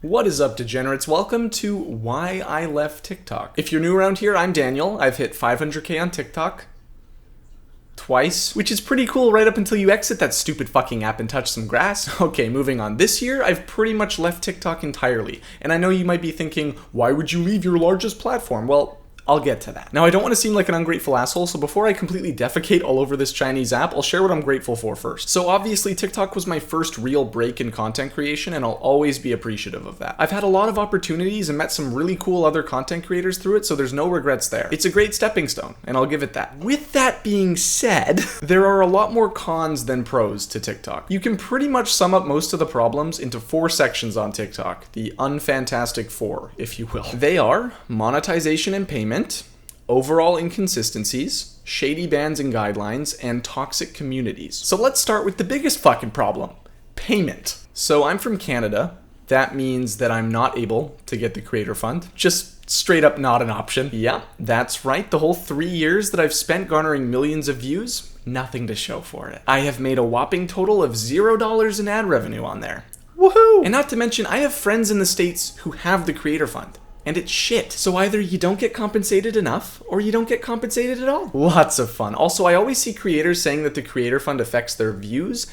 What is up, degenerates? Welcome to Why I Left TikTok. If you're new around here, I'm Daniel. I've hit 500k on TikTok twice, which is pretty cool right up until you exit that stupid fucking app and touch some grass. Okay, moving on. This year, I've pretty much left TikTok entirely. And I know you might be thinking, why would you leave your largest platform? Well, I'll get to that. Now, I don't want to seem like an ungrateful asshole, so before I completely defecate all over this Chinese app, I'll share what I'm grateful for first. So obviously, TikTok was my first real break in content creation, and I'll always be appreciative of that. I've had a lot of opportunities and met some really cool other content creators through it, so there's no regrets there. It's a great stepping stone, and I'll give it that. With that being said, there are a lot more cons than pros to TikTok. You can pretty much sum up most of the problems into 4 sections on TikTok, the unfantastic 4, if you will. They are monetization and payment, overall inconsistencies, shady bans and guidelines, and toxic communities. So let's start with the biggest fucking problem, payment. So I'm from Canada. That means that I'm not able to get the creator fund. Just straight up not an option. Yeah, that's right. The whole 3 years that I've spent garnering millions of views, nothing to show for it. I have made a whopping total of $0 in ad revenue on there. Woohoo! And not to mention, I have friends in the States who have the creator fund. And it's shit. So either you don't get compensated enough, or you don't get compensated at all. Lots of fun. Also, I always see creators saying that the creator fund affects their views.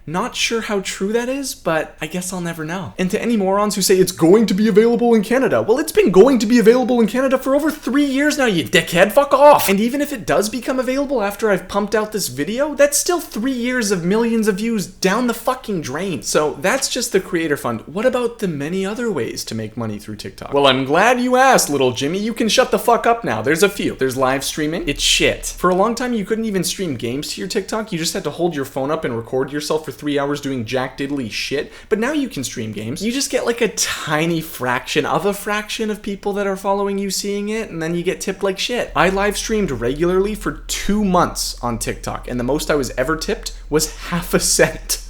Not sure how true that is, but I guess I'll never know. And to any morons who say it's going to be available in Canada, well, it's been going to be available in Canada for over 3 years now, you dickhead, fuck off! And even if it does become available after I've pumped out this video, that's still 3 years of millions of views down the fucking drain. So that's just the creator fund. What about the many other ways to make money through TikTok? Well, I'm glad you asked, little Jimmy. You can shut the fuck up now. There's a few. There's live streaming. It's shit. For a long time, you couldn't even stream games to your TikTok. You just had to hold your phone up and record yourself for 3 hours doing jack diddly shit, but now you can stream games. You just get like a tiny fraction of people that are following you seeing it, and then you get tipped like shit. I live streamed regularly for 2 months on TikTok, and the most I was ever tipped was half a cent.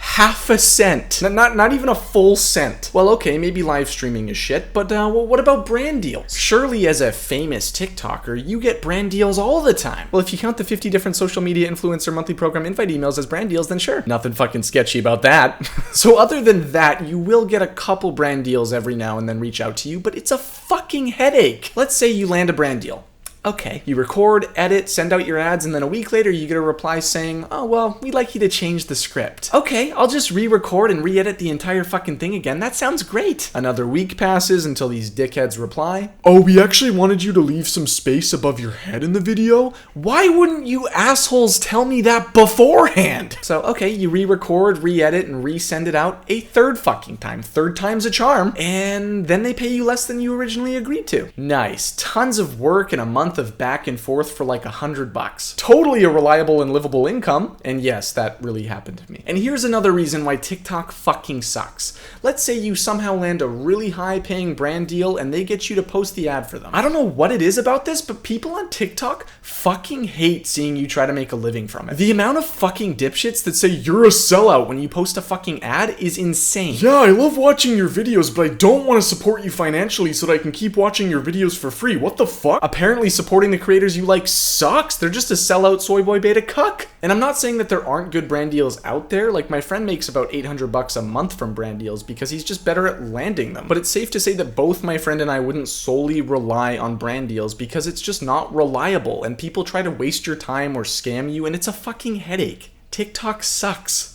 Half a cent. Not even a full cent. Well, okay, maybe live streaming is shit, but well, what about brand deals? Surely as a famous TikToker, you get brand deals all the time. Well, if you count the 50 different social media influencer monthly program invite emails as brand deals, then sure. Nothing fucking sketchy about that. So other than that, you will get a couple brand deals every now and then reach out to you, but it's a fucking headache. Let's say you land a brand deal. Okay. You record, edit, send out your ads, and then a week later you get a reply saying, oh, well, we'd like you to change the script. Okay, I'll just re-record and re-edit the entire fucking thing again. That sounds great. Another week passes until these dickheads reply, oh, we actually wanted you to leave some space above your head in the video. Why wouldn't you assholes tell me that beforehand? So, okay, you re-record, re-edit, and re-send it out a third fucking time. Third time's a charm. And then they pay you less than you originally agreed to. Nice. Tons of work in a month of back and forth for like $100. Totally a reliable and livable income. And yes, that really happened to me. And here's another reason why TikTok fucking sucks. Let's say you somehow land a really high paying brand deal and they get you to post the ad for them. I don't know what it is about this, but people on TikTok fucking hate seeing you try to make a living from it. The amount of fucking dipshits that say you're a sellout when you post a fucking ad is insane. Yeah, I love watching your videos, but I don't want to support you financially so that I can keep watching your videos for free. What the fuck? Apparently supporting the creators you like sucks. They're just a sellout soy boy beta cuck. And I'm not saying that there aren't good brand deals out there. Like my friend makes about $800 a month from brand deals because he's just better at landing them. But it's safe to say that both my friend and I wouldn't solely rely on brand deals because it's just not reliable and people try to waste your time or scam you and it's a fucking headache. TikTok sucks.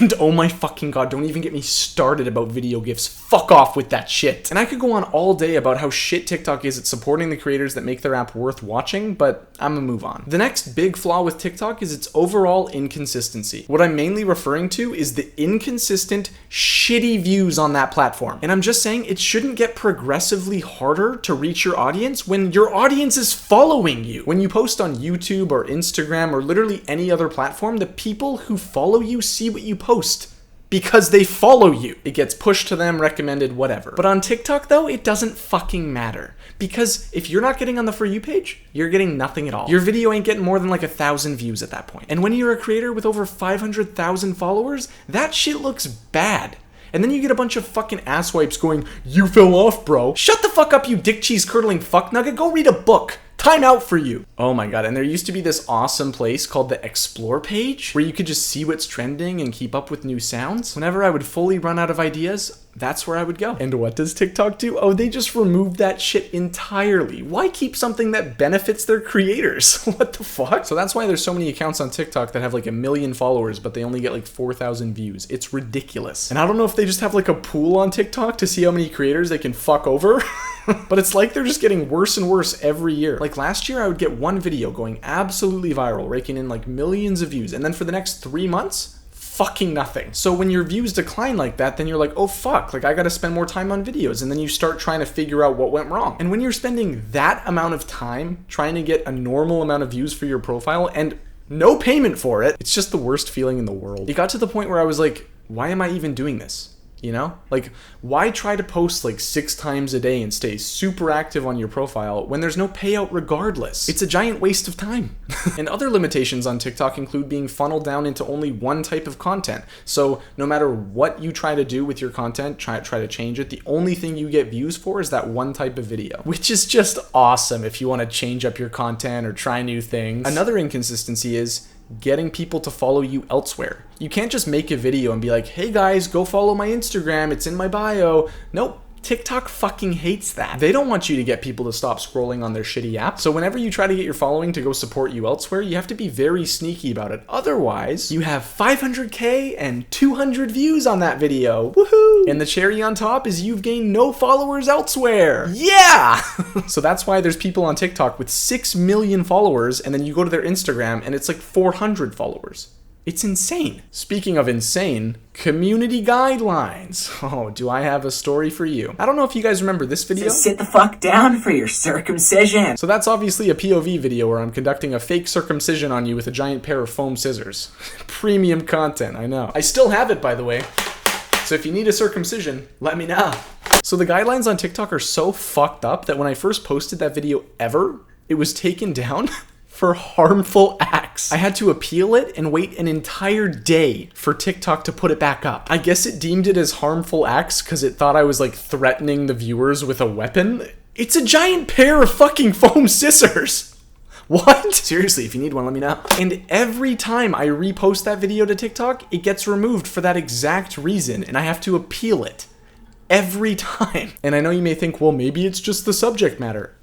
And oh my fucking god, don't even get me started about video gifts. Fuck off with that shit. And I could go on all day about how shit TikTok is at supporting the creators that make their app worth watching, but I'm gonna move on. The next big flaw with TikTok is its overall inconsistency. What I'm mainly referring to is the inconsistent, shitty views on that platform. And I'm just saying it shouldn't get progressively harder to reach your audience when your audience is following you. When you post on YouTube or Instagram or literally any other platform, the people who follow you see what you post because they follow you. It gets pushed to them, recommended, whatever. But on TikTok though, it doesn't fucking matter because if you're not getting on the For You page, you're getting nothing at all. Your video ain't getting more than like 1,000 views at that point. And when you're a creator with over 500,000 followers, that shit looks bad. And then you get a bunch of fucking asswipes going, you fell off, bro. Shut the fuck up, you dick cheese curdling fuck nugget. Go read a book. Time out for you. Oh my god, and there used to be this awesome place called the Explore page where you could just see what's trending and keep up with new sounds. Whenever I would fully run out of ideas, that's where I would go. And what does TikTok do? Oh, they just removed that shit entirely. Why keep something that benefits their creators? What the fuck? So that's why there's so many accounts on TikTok that have like 1 million followers, but they only get like 4,000 views. It's ridiculous. And I don't know if they just have like a pool on TikTok to see how many creators they can fuck over. But it's like they're just getting worse and worse every year. Like last year, I would get one video going absolutely viral, raking in like millions of views. And then for the next 3 months, fucking nothing. So when your views decline like that, then you're like, oh fuck, like I gotta spend more time on videos. And then you start trying to figure out what went wrong. And when you're spending that amount of time trying to get a normal amount of views for your profile and no payment for it, it's just the worst feeling in the world. It got to the point where I was like, why am I even doing this? You know, like why try to post like 6 times a day and stay super active on your profile when there's no payout regardless? It's a giant waste of time. And other limitations on TikTok include being funneled down into only one type of content. So no matter what you try to do with your content, try to change it, the only thing you get views for is that one type of video, which is just awesome if you want to change up your content or try new things. Another inconsistency is getting people to follow you elsewhere. You can't just make a video and be like, hey guys, go follow my Instagram, it's in my bio. Nope. TikTok fucking hates that. They don't want you to get people to stop scrolling on their shitty app. So whenever you try to get your following to go support you elsewhere, you have to be very sneaky about it. Otherwise, you have 500K and 200 views on that video. Woohoo! And the cherry on top is you've gained no followers elsewhere. Yeah! So that's why there's people on TikTok with 6 million followers, and then you go to their Instagram and it's like 400 followers. It's insane. Speaking of insane, community guidelines. Oh, do I have a story for you? I don't know if you guys remember this video. So sit the fuck down for your circumcision. So that's obviously a POV video where I'm conducting a fake circumcision on you with a giant pair of foam scissors. Premium content, I know. I still have it, by the way. So if you need a circumcision, let me know. So the guidelines on TikTok are so fucked up that when I first posted that video ever, it was taken down for harmful acts. I had to appeal it and wait an entire day for TikTok to put it back up. I guess it deemed it as harmful acts because it thought I was like threatening the viewers with a weapon. It's a giant pair of fucking foam scissors. What? Seriously, if you need one, let me know. And every time I repost that video to TikTok, it gets removed for that exact reason, and I have to appeal it. Every time. And I know you may think, well, maybe it's just the subject matter.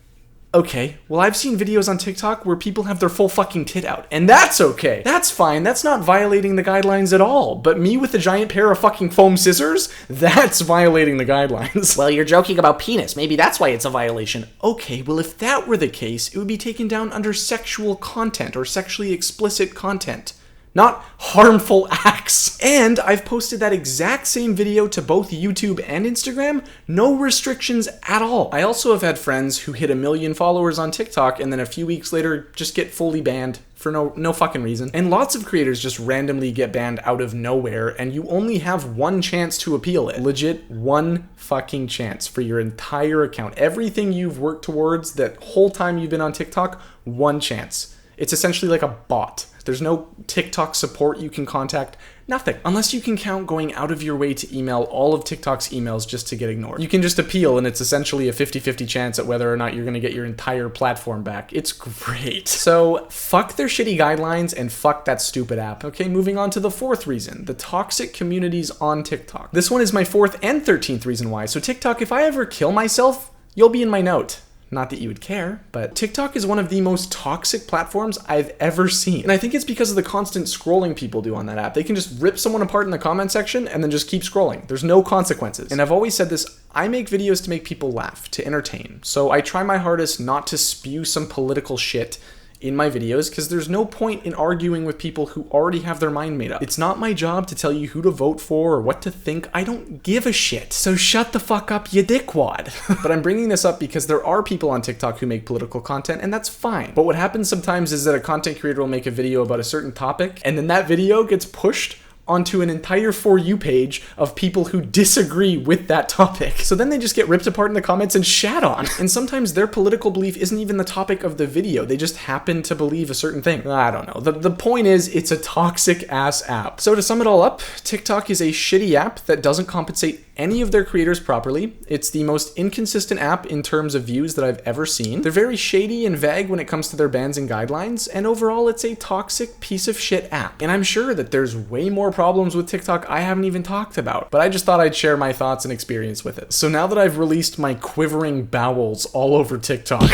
Okay, well I've seen videos on TikTok where people have their full fucking tit out, and that's okay. That's fine, that's not violating the guidelines at all. But me with a giant pair of fucking foam scissors, that's violating the guidelines. Well, you're joking about penis, maybe that's why it's a violation. Okay, well if that were the case, it would be taken down under sexual content or sexually explicit content. Not harmful acts. And I've posted that exact same video to both YouTube and Instagram, no restrictions at all. I also have had friends who hit 1 million followers on TikTok and then a few weeks later just get fully banned for no fucking reason. And lots of creators just randomly get banned out of nowhere, and you only have one chance to appeal it. Legit, one fucking chance for your entire account. Everything you've worked towards that whole time you've been on TikTok, one chance. It's essentially like a bot. There's no TikTok support you can contact, nothing. Unless you can count going out of your way to email all of TikTok's emails just to get ignored. You can just appeal and it's essentially a 50-50 chance at whether or not you're gonna get your entire platform back. It's great. So fuck their shitty guidelines and fuck that stupid app. Okay, moving on to the 4th reason, the toxic communities on TikTok. This one is my 4th and 13th reason why. So TikTok, if I ever kill myself, you'll be in my note. Not that you would care, but TikTok is one of the most toxic platforms I've ever seen. And I think it's because of the constant scrolling people do on that app. They can just rip someone apart in the comment section and then just keep scrolling. There's no consequences. And I've always said this, I make videos to make people laugh, to entertain. So I try my hardest not to spew some political shit in my videos because there's no point in arguing with people who already have their mind made up. It's not my job to tell you who to vote for or what to think. I don't give a shit. So shut the fuck up, you dickwad. But I'm bringing this up because there are people on TikTok who make political content, and that's fine. But what happens sometimes is that a content creator will make a video about a certain topic, and then that video gets pushed onto an entire For You page of people who disagree with that topic. So then they just get ripped apart in the comments and shat on. And sometimes their political belief isn't even the topic of the video. They just happen to believe a certain thing. I don't know. The point is, it's a toxic ass app. So to sum it all up, TikTok is a shitty app that doesn't compensate any of their creators properly. It's the most inconsistent app in terms of views that I've ever seen. They're very shady and vague when it comes to their bans and guidelines, and overall it's a toxic piece of shit app. And I'm sure that there's way more problems with TikTok I haven't even talked about, but I just thought I'd share my thoughts and experience with it. So now that I've released my quivering bowels all over TikTok,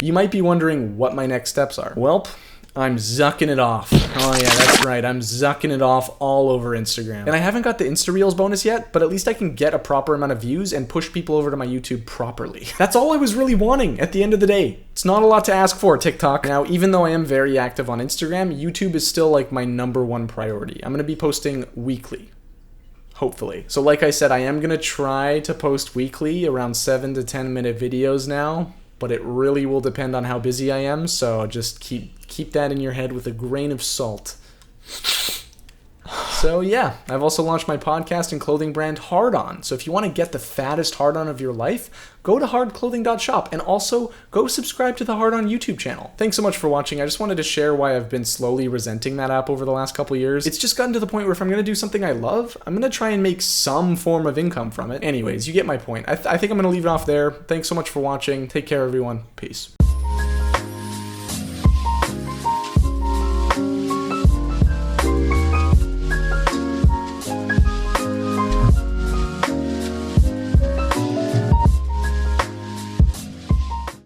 you might be wondering what my next steps are. Welp, I'm zucking it off. Oh yeah, that's right. I'm zucking it off all over Instagram. And I haven't got the Insta Reels bonus yet, but at least I can get a proper amount of views and push people over to my YouTube properly. That's all I was really wanting at the end of the day. It's not a lot to ask for, TikTok. Now, even though I am very active on Instagram, YouTube is still like my #1 priority. I'm gonna be posting weekly. Hopefully. So like I said, I am gonna try to post weekly, around 7 to 10 minute videos now, but it really will depend on how busy I am, so just keep that in your head with a grain of salt. So yeah, I've also launched my podcast and clothing brand Hard On. So if you want to get the fattest Hard On of your life, go to hardclothing.shop and also go subscribe to the Hard On YouTube channel. Thanks so much for watching. I just wanted to share why I've been slowly resenting that app over the last couple years. It's just gotten to the point where if I'm going to do something I love, I'm going to try and make some form of income from it. Anyways, you get my point. I think I'm going to leave it off there. Thanks so much for watching. Take care, everyone. Peace.